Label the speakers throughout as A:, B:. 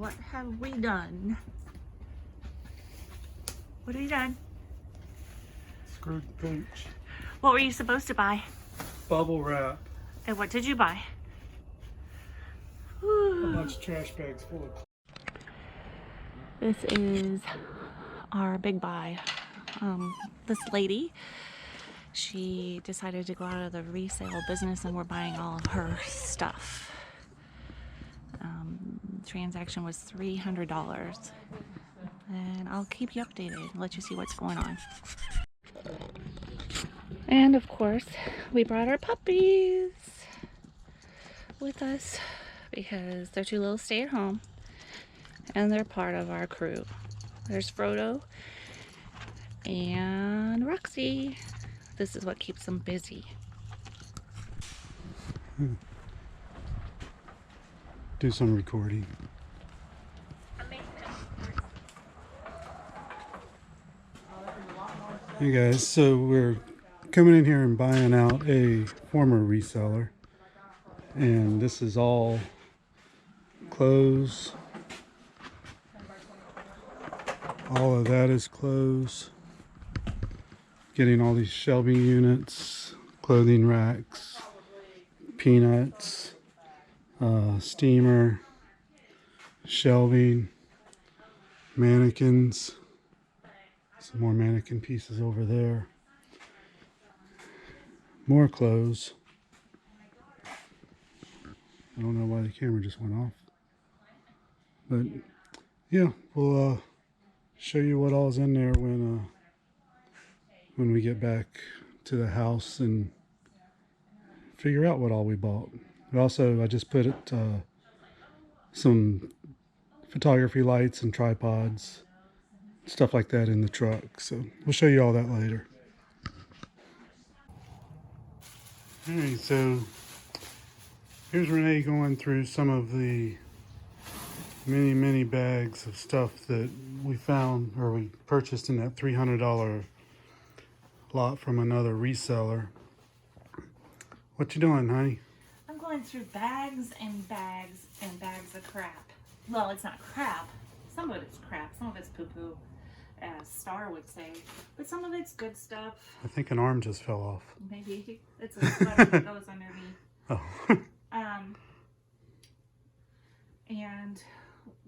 A: what have we done? What have you done?
B: Screwed pooch.
A: What were you supposed to buy?
B: Bubble wrap.
A: And what did you buy?
B: A bunch of trash bags full of.
A: This is our big buy. This lady, she decided to go out of the resale business and we're buying all of her stuff. Transaction was $300. And I'll keep you updated and let you see what's going on. And of course, we brought our puppies with us because they're too little to stay at home and they're part of our crew. There's Frodo and Roxy. This is what keeps them busy.
B: Do some recording. Hey guys, so we're coming in here and buying out a former reseller, and this is all clothes. All of that is clothes. Getting all these shelving units, clothing racks, peanuts, steamer, shelving, mannequins. Some more mannequin pieces over there. More clothes. I don't know why the camera just went off. But yeah, we'll show you what all's in there when we get back to the house and figure out what all we bought. Also, I just put some photography lights and tripods, stuff like that in the truck. So we'll show you all that later. Alright, so here's Renee going through some of the many bags of stuff that we found or we purchased in that $300 lot from another reseller. What you doing, honey?
A: I'm going through bags and bags and bags of crap. Well, it's not crap. Some of it's crap. Some of it's poo-poo, as Star would say. But some of it's good stuff.
B: I think an arm just fell off.
A: Maybe it's a sweater that goes underneath.
B: Oh.
A: And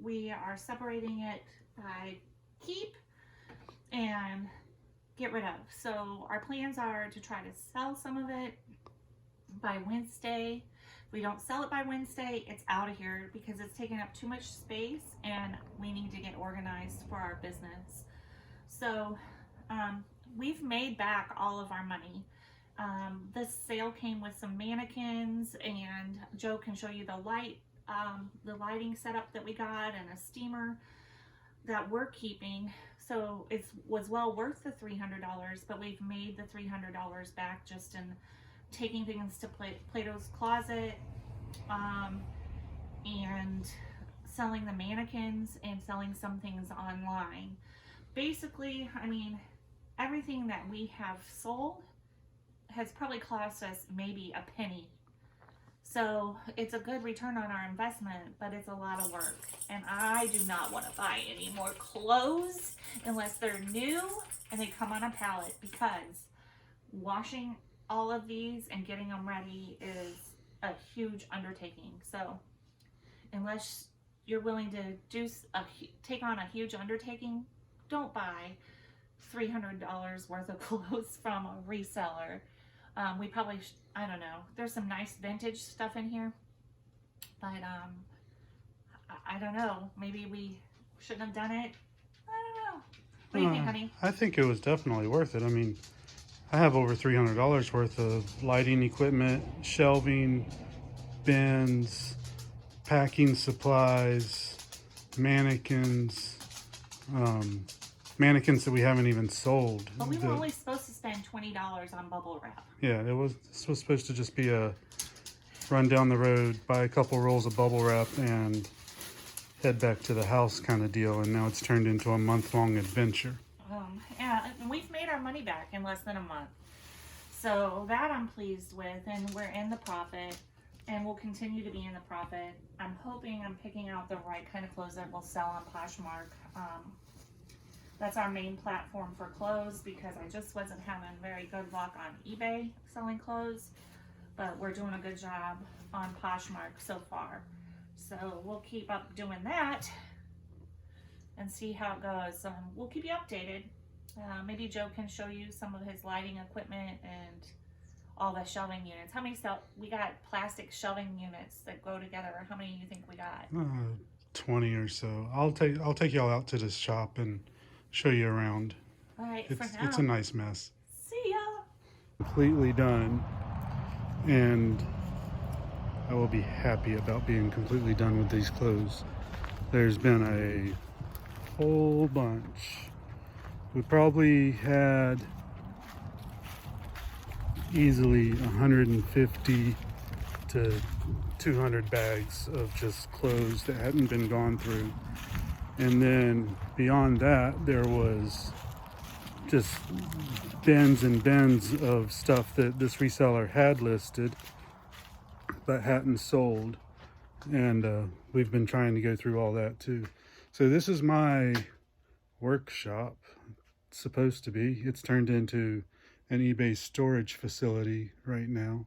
A: we are separating it by keep and get rid of. So our plans are to try to sell some of it by Wednesday. If we don't sell it by Wednesday, it's out of here because it's taking up too much space and we need to get organized for our business. So we've made back all of our money. This sale came with some mannequins, and Joe can show you the lighting setup that we got and a steamer that we're keeping. So it was well worth the $300, but we've made the $300 back just in taking things to Plato's Closet, and selling the mannequins and selling some things online. Basically, I mean, everything that we have sold has probably cost us maybe a penny. So it's a good return on our investment, but it's a lot of work. And I do not want to buy any more clothes unless they're new and they come on a pallet, because washing all of these and getting them ready is a huge undertaking. So unless you're willing to take on a huge undertaking, don't buy $300 worth of clothes from a reseller. We probably, I don't know, there's some nice vintage stuff in here, but I don't know, maybe we shouldn't have done it. I don't know. What do you think, honey?
B: I think it was definitely worth it. I mean, I have over $300 worth of lighting equipment, shelving, bins, packing supplies, mannequins, mannequins that we haven't even sold.
A: But we were only supposed to spend $20 on bubble wrap.
B: Yeah, this was supposed to just be a run down the road, buy a couple rolls of bubble wrap, and head back to the house kind of deal. And now it's turned into a month-long adventure.
A: Yeah, and we've made our money back in less than a month. So that I'm pleased with, and we're in the profit. and we'll continue to be in the profit. I'm hoping I'm picking out the right kind of clothes that will sell on Poshmark. That's our main platform for clothes because I just wasn't having very good luck on eBay selling clothes, but we're doing a good job on Poshmark so far. So we'll keep up doing that and see how it goes. We'll keep you updated. Maybe Joe can show you some of his lighting equipment and all the shelving units. How many we got plastic shelving units that go together? How many do you think we got?
B: 20 or so. I'll take y'all out to this shop and show you around.
A: All right,
B: It's
A: for now.
B: it's a nice mess.
A: See ya.
B: Completely done, and I will be happy about being completely done with these clothes. There's been a whole bunch. We probably had easily 150 to 200 bags of just clothes that hadn't been gone through. And then beyond that, there was just bins and bins of stuff that this reseller had listed but hadn't sold. And we've been trying to go through all that too. So this is my workshop. It's supposed to be. It's turned into an eBay storage facility right now.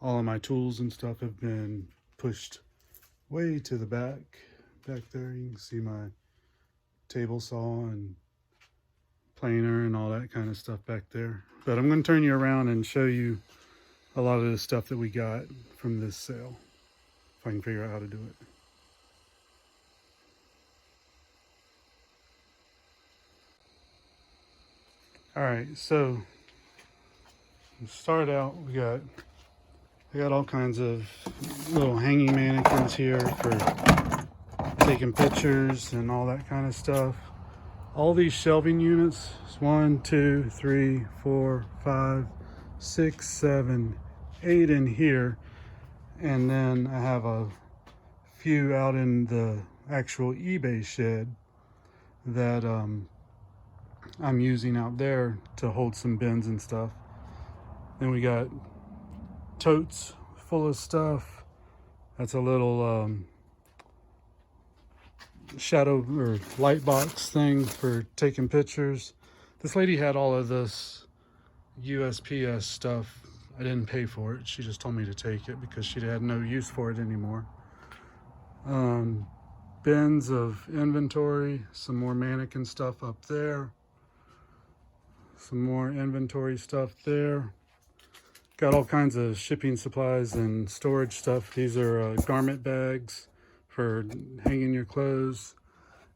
B: All of my tools and stuff have been pushed way to the back there. You can see my table saw and planer and all that kind of stuff back there. But I'm going to turn you around and show you a lot of the stuff that we got from this sale, if I can figure out how to do it. All right, so to start out, I got all kinds of little hanging mannequins here for taking pictures and all that kind of stuff. All these shelving units, 1, 2, 3, 4, 5, 6, 7, 8 in here. And then I have a few out in the actual eBay shed that I'm using out there to hold some bins and stuff. Then we got totes full of stuff. That's a little shadow or light box thing for taking pictures. This lady had all of this USPS stuff. I didn't pay for it. She just told me to take it because she had no use for it anymore. Bins of inventory, some more mannequin stuff up there, some more inventory stuff there. Got all kinds of shipping supplies and storage stuff. These are garment bags for hanging your clothes.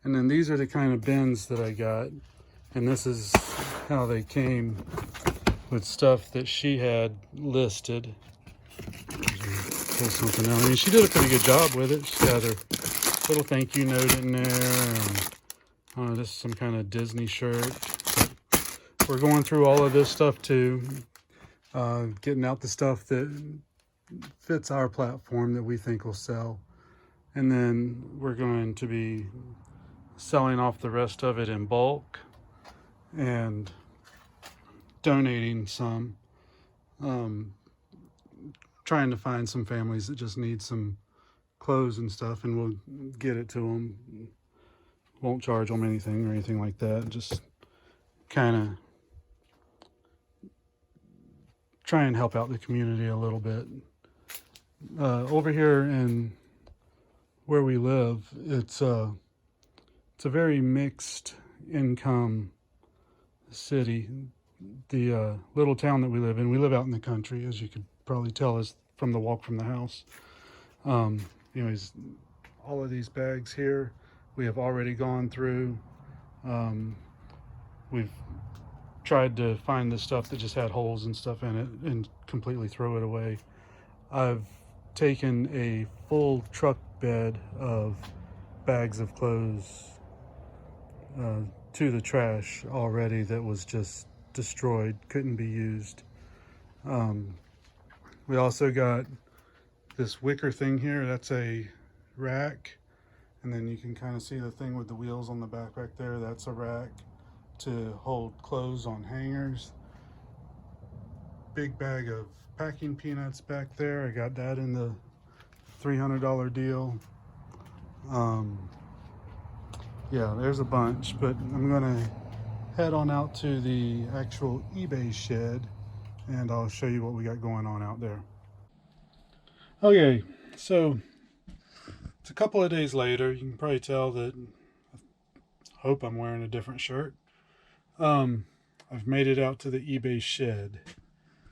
B: And then these are the kind of bins that I got. And this is how they came with stuff that she had listed. Pull something out. I mean, she did a pretty good job with it. She's got her little thank you note in there. And this is some kind of Disney shirt. But we're going through all of this stuff too. Getting out the stuff that fits our platform that we think will sell. And then we're going to be selling off the rest of it in bulk and donating some. Trying to find some families that just need some clothes and stuff, and we'll get it to them. Won't charge them anything or anything like that. Just kind of try and help out the community a little bit. Over here in where we live, it's a very mixed income city. The little town that we live in, we live out in the country, as you could probably tell us from the walk from the house. Anyways, all of these bags here we have already gone through. We've tried to find the stuff that just had holes and stuff in it and completely throw it away. I've taken a full truck bed of bags of clothes to the trash already that was just destroyed, couldn't be used. We also got this wicker thing here. That's a rack, and then you can kind of see the thing with the wheels on the back right there. That's a rack to hold clothes on hangers. Big bag of packing peanuts back there. I got that in the $300 deal. Yeah, there's a bunch, but I'm gonna head on out to the actual eBay shed and I'll show you what we got going on out there. Okay, so it's a couple of days later. You can probably tell that I hope I'm wearing a different shirt. I've made it out to the eBay shed.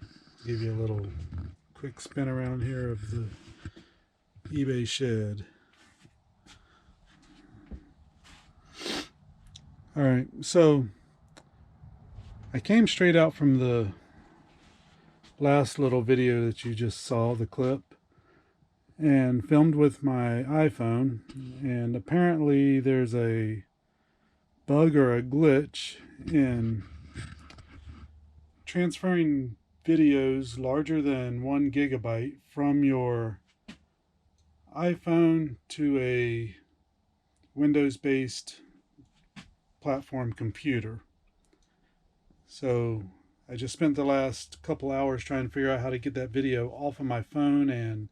B: I'll give you a little quick spin around here of the eBay shed. All right, so I came straight out from the last little video that you just saw, the clip, and filmed with my iPhone, and apparently there's a bug or a glitch in transferring videos larger than 1 GB from your iPhone to a Windows-based platform computer. So I just spent the last couple hours trying to figure out how to get that video off of my phone and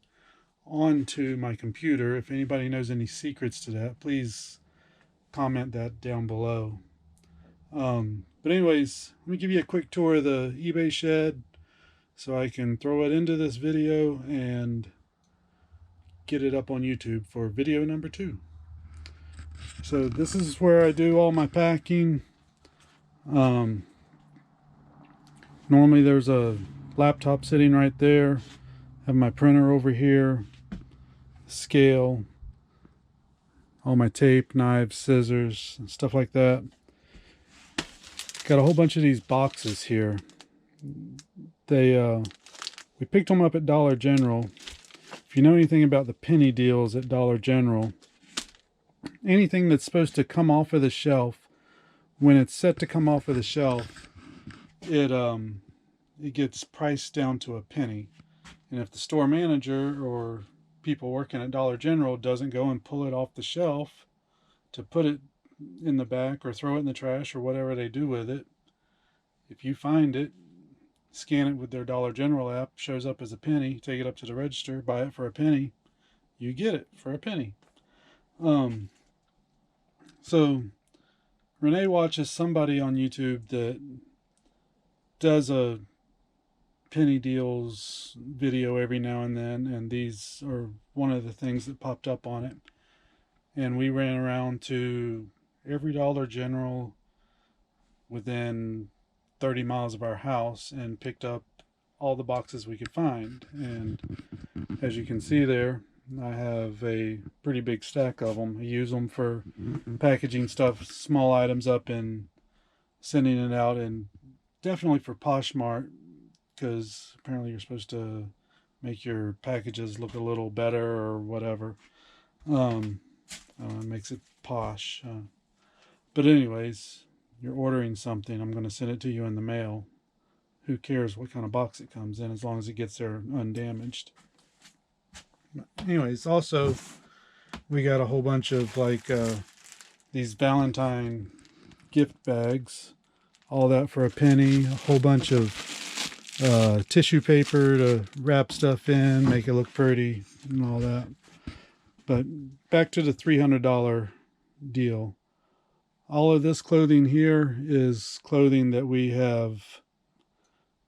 B: onto my computer. If anybody knows any secrets to that, please comment that down below. But anyways, let me give you a quick tour of the eBay shed so I can throw it into this video and get it up on YouTube for video number 2. So this is where I do all my packing. Normally there's a laptop sitting right there. I have my printer over here, scale, all my tape, knives, scissors, stuff like that. Got a whole bunch of these boxes here. We picked them up at Dollar General. If you know anything about the penny deals at Dollar General, anything that's supposed to come off of the shelf, when it's set to come off of the shelf, it gets priced down to a penny. And if the store manager or people working at Dollar General doesn't go and pull it off the shelf to put it in the back or throw it in the trash or whatever they do with it, if you find it, scan it with their Dollar General app, shows up as a penny, take it up to the register, buy it for a penny, you get it for a penny. So Renee watches somebody on YouTube that does a penny deals video every now and then, and these are one of the things that popped up on it. And we ran around to every Dollar General within 30 miles of our house and picked up all the boxes we could find. And as you can see there, I have a pretty big stack of them. I use them for packaging stuff, small items up and sending it out, and definitely for Poshmark, because apparently you're supposed to make your packages look a little better or whatever. It makes it posh. But anyways, you're ordering something, I'm going to send it to you in the mail. Who cares what kind of box it comes in, as long as it gets there undamaged. Anyways, also we got a whole bunch of these Valentine gift bags, all that for a penny. A whole bunch of tissue paper to wrap stuff in, make it look pretty and all that. But back to the $300 deal. All of this clothing here is clothing that we have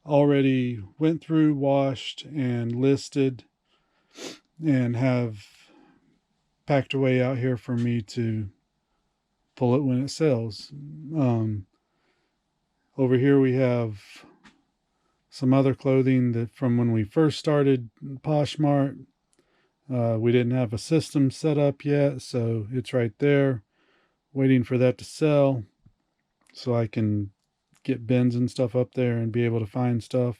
B: already went through, washed, and listed, and have packed away out here for me to pull it when it sells. Over here we have some other clothing that from when we first started Poshmark. We didn't have a system set up yet, so it's right there waiting for that to sell so I can get bins and stuff up there and be able to find stuff.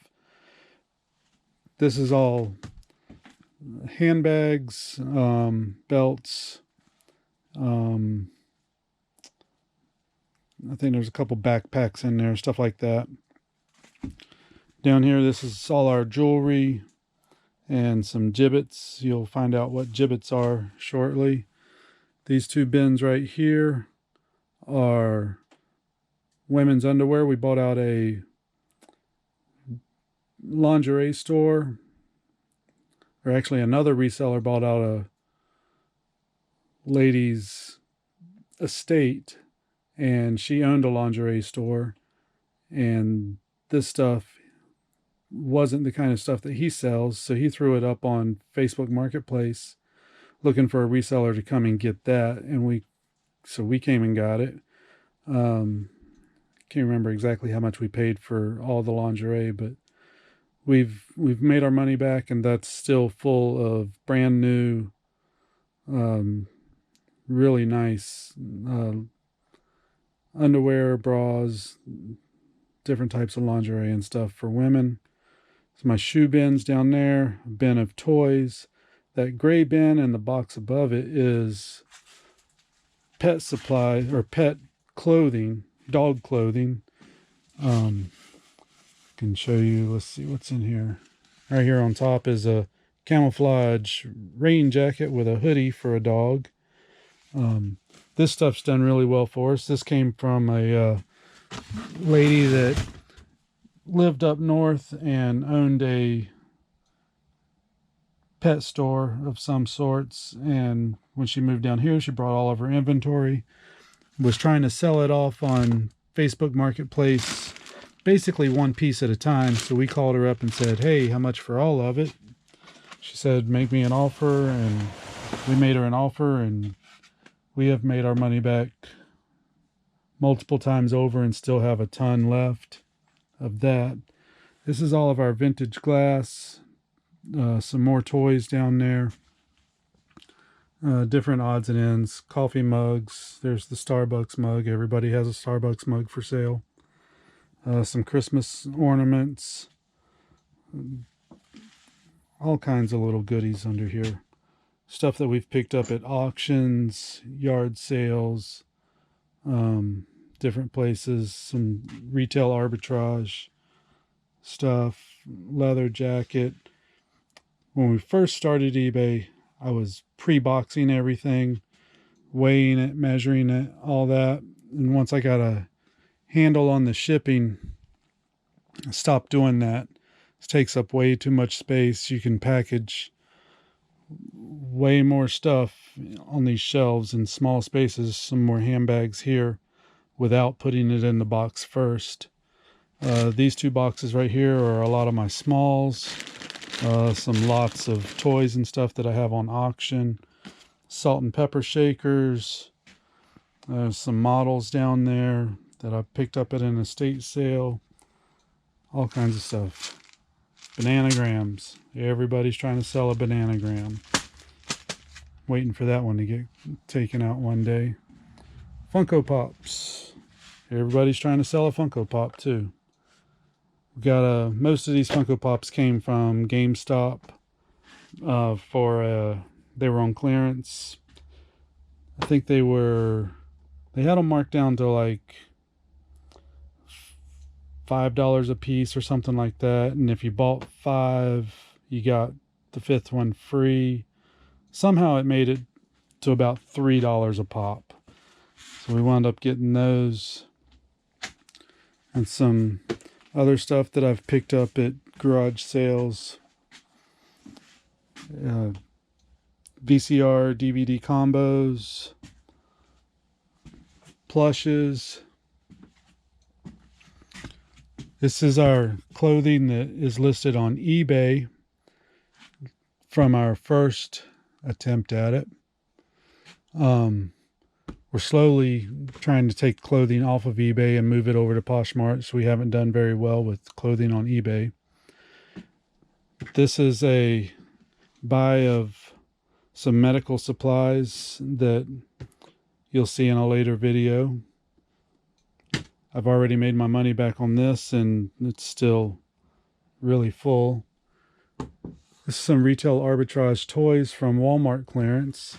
B: This is all handbags, belts. I think there's a couple backpacks in there, stuff like that. Down here, this is all our jewelry and some gibbets. You'll find out what gibbets are shortly. These two bins right here are women's underwear. We bought out a lingerie store, or actually another reseller bought out a lady's estate, and she owned a lingerie store, and this stuff wasn't the kind of stuff that he sells, so he threw it up on Facebook Marketplace looking for a reseller to come and get that, and we came and got it. Can't remember exactly how much we paid for all the lingerie, but we've made our money back, and that's still full of brand new, really nice underwear, bras, different types of lingerie and stuff for women. So my shoe bin's down there, a bin of toys. That gray bin and the box above it is pet supply or pet clothing, dog clothing. Can show you, let's see what's in here. Right here on top is a camouflage rain jacket with a hoodie for a dog. This stuff's done really well for us. This came from a lady that lived up north and owned a pet store of some sorts, and when she moved down here, she brought all of her inventory, was trying to sell it off on Facebook Marketplace, basically one piece at a time. So we called her up and said, hey, how much for all of it? She said, make me an offer, and we made her an offer, and we have made our money back multiple times over and still have a ton left of that. This is all of our vintage glass, some more toys down there, different odds and ends, coffee mugs. There's the Starbucks mug. Everybody has a Starbucks mug for sale. Some Christmas ornaments, all kinds of little goodies under here. Stuff that we've picked up at auctions, yard sales, different places, some retail arbitrage stuff, leather jacket. When we first started eBay, I was pre-boxing everything, weighing it, measuring it, all that. And once I got a handle on the shipping, I stopped doing that. It takes up way too much space. You can package way more stuff on these shelves in small spaces, some more handbags here, without putting it in the box first. These two boxes right here are a lot of my smalls, some lots of toys and stuff that I have on auction, salt and pepper shakers, some models down there that I picked up at an estate sale, all kinds of stuff. Bananagrams. Everybody's trying to sell a bananagram. Waiting for that one to get taken out one day. Funko Pops. Everybody's trying to sell a Funko Pop too. We got most of these Funko Pops came from GameStop. They were on clearance. I think they had them marked down to like $5 a piece or something like that. And if you bought 5, you got the 5th one free. Somehow it made it to about $3 a pop. So we wound up getting those. And some other stuff that I've picked up at garage sales. VCR, DVD combos. Plushes. This is our clothing that is listed on eBay from our first attempt at it. We're slowly trying to take clothing off of eBay and move it over to Poshmark, so we haven't done very well with clothing on eBay. This is a buy of some medical supplies that you'll see in a later video. I've already made my money back on this, and it's still really full. This is some retail arbitrage toys from Walmart clearance.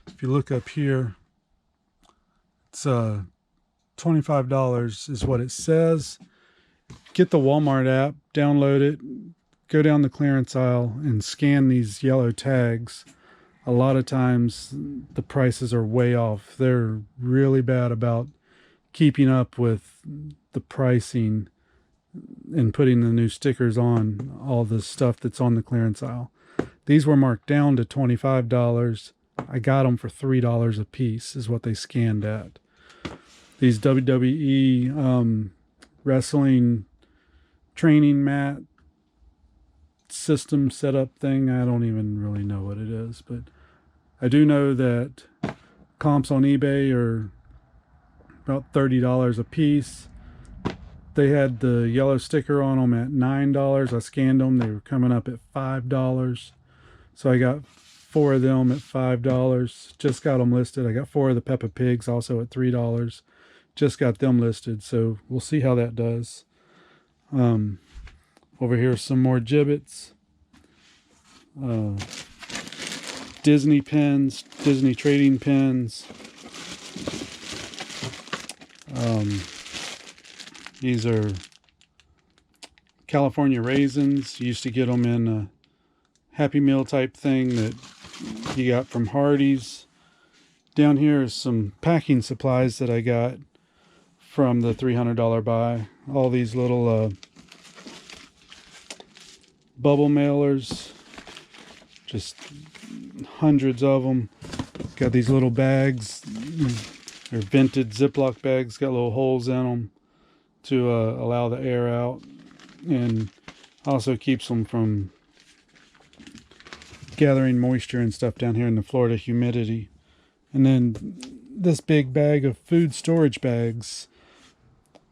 B: If you look up here, it's $25 is what it says. Get the Walmart app, download it, go down the clearance aisle and scan these yellow tags. A lot of times the prices are way off. They're really bad about keeping up with the pricing and putting the new stickers on all the stuff that's on the clearance aisle. These were marked down to $25. I got them for $3 a piece is what they scanned at. These WWE wrestling training mat system setup thing, I don't even really know what it is, but I do know that comps on eBay are about $30 a piece. They had the yellow sticker on them at $9. I scanned them. They were coming up at $5. So I got 4 of them at $5. Just got them listed. I got 4 of the Peppa Pigs also at $3. Just got them listed. So we'll see how that does. Over here, some more gibbets. Disney pins, Disney trading pins. These are California raisins. You used to get them in a Happy Meal type thing that you got from Hardee's. Down here is some packing supplies that I got from the $300 buy. All these little bubble mailers, just hundreds of them. Got these little bags. They're vented Ziploc bags, got little holes in them to allow the air out, and also keeps them from gathering moisture and stuff down here in the Florida humidity. And then this big bag of food storage bags.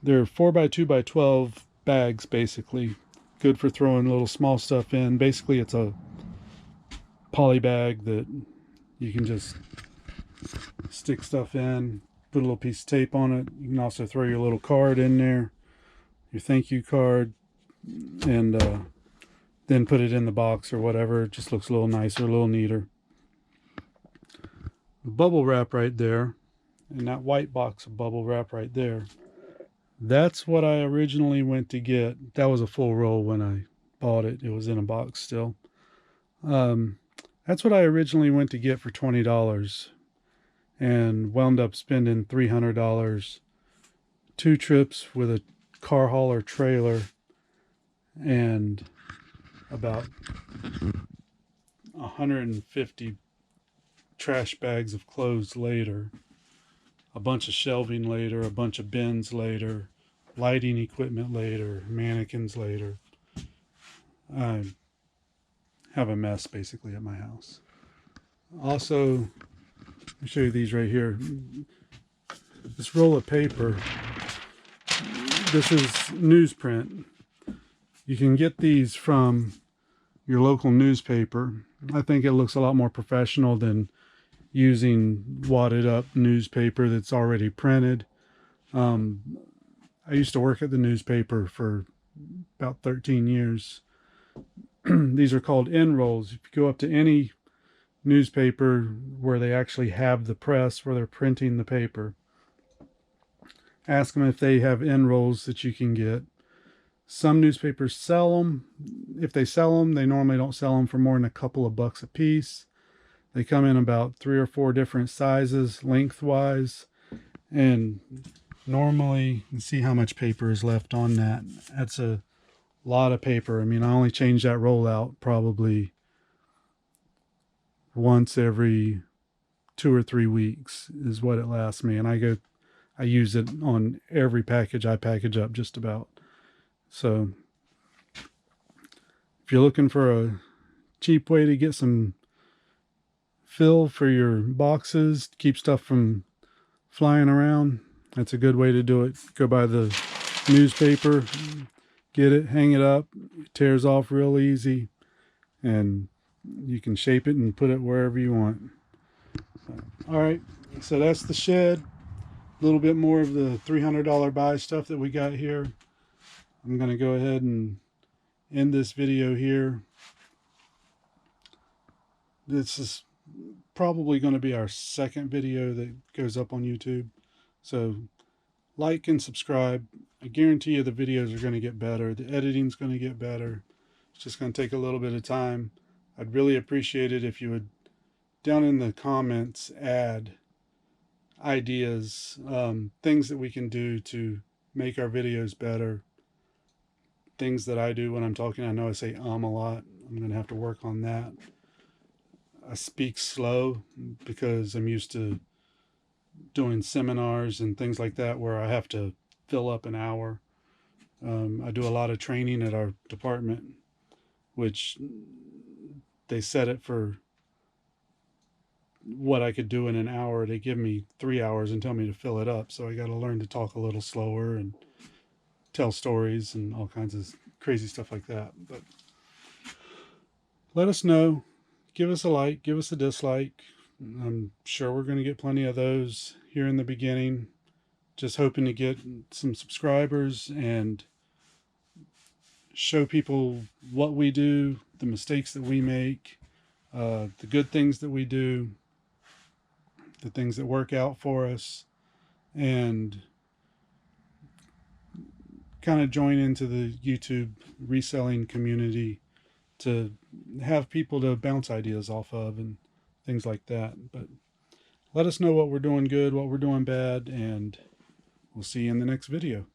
B: They're 4x2x12 bags, basically. Good for throwing little small stuff in. Basically, it's a poly bag that you can just stick stuff in, put a little piece of tape on it. You can also throw your little card in there, your thank you card, and then put it in the box or whatever. It just looks a little nicer, a little neater. Bubble wrap right there, and that white box of bubble wrap right there. That's what I originally went to get. That was a full roll when I bought it. It was in a box still. That's what I originally went to get for $20 and wound up spending $300. 2 trips with a car hauler trailer and about 150 trash bags of clothes later, a bunch of shelving later, a bunch of bins later, lighting equipment later, mannequins later. I have a mess basically at my house. Also, let me show you these right here. This roll of paper, this is newsprint. You can get these from your local newspaper. I think it looks a lot more professional than using wadded up newspaper that's already printed. I used to work at the newspaper for about 13 years. These are called end rolls. If you go up to any newspaper where they actually have the press where they're printing the paper, ask them if they have end rolls that you can get. Some newspapers sell them. If they sell them, they normally don't sell them for more than a couple of bucks a piece. They come in about 3 or 4 different sizes lengthwise, and normally, you can see how much paper is left on that. That's a lot of paper. I mean, I only change that roll out probably once every 2 or 3 weeks is what it lasts me, and I use it on every package I package up just about. So if you're looking for a cheap way to get some fill for your boxes, keep stuff from flying around, that's a good way to do it. Go buy the newspaper, get it, hang it up, it tears off real easy, and you can shape it and put it wherever you want. All right, so that's the shed. A little bit more of the $300 buy stuff that we got here. I'm going to go ahead and end this video here. This is probably going to be our second video that goes up on YouTube. So like and subscribe. I guarantee you the videos are going to get better. The editing's going to get better. It's just going to take a little bit of time. I'd really appreciate it if you would, down in the comments, add ideas, things that we can do to make our videos better. things that I do when I'm talking. I know I say a lot. I'm going to have to work on that. I speak slow because I'm used to doing seminars and things like that where I have to fill up an hour. I do a lot of training at our department, which they set it for what I could do in an hour. They give me 3 hours and tell me to fill it up. So I got to learn to talk a little slower and tell stories and all kinds of crazy stuff like that. But let us know. Give us a like, give us a dislike. I'm sure we're going to get plenty of those here in the beginning. Just hoping to get some subscribers and show people what we do, the mistakes that we make, the good things that we do, the things that work out for us, and kind of join into the YouTube reselling community to have people to bounce ideas off of and things like that. But let us know what we're doing good, what we're doing bad, and we'll see you in the next video.